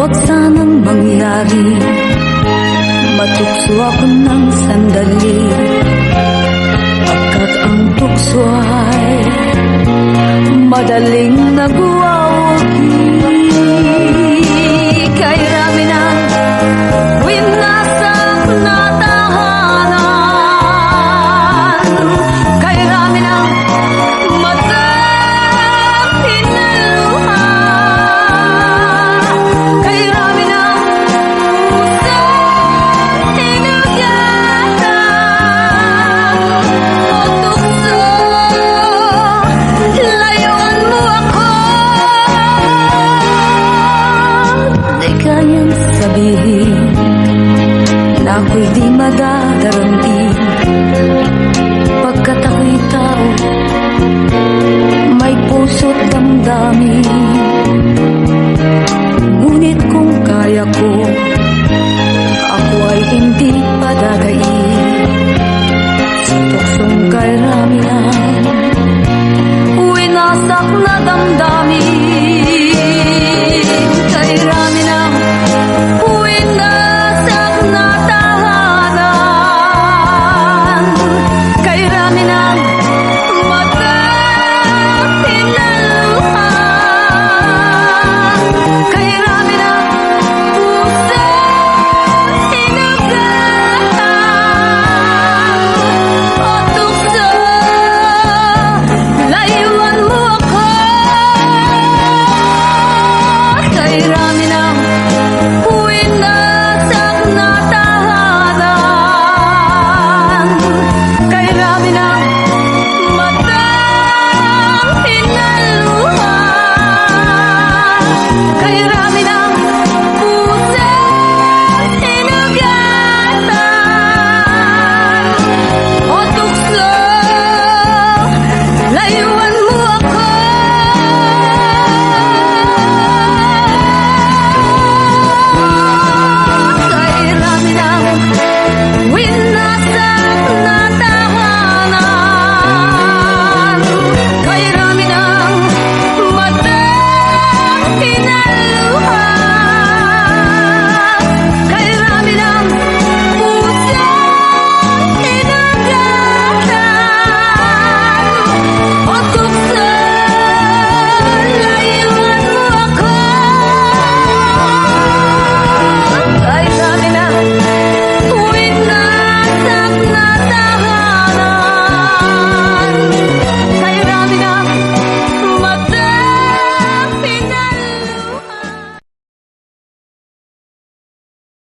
wag sanang mangyari, matukso ako ng sandali, pagkat ang tukso ay madaling nagwawagi. Kay rami ng winasak na tahanan, kay rami ng matang pinaluha, kay rami ng pusong tinugatan o tukso, layuan mo ako. Di kayang sabihin na ako'y di madadaramdin, pagkat ako'y tao, may puso't damdamin.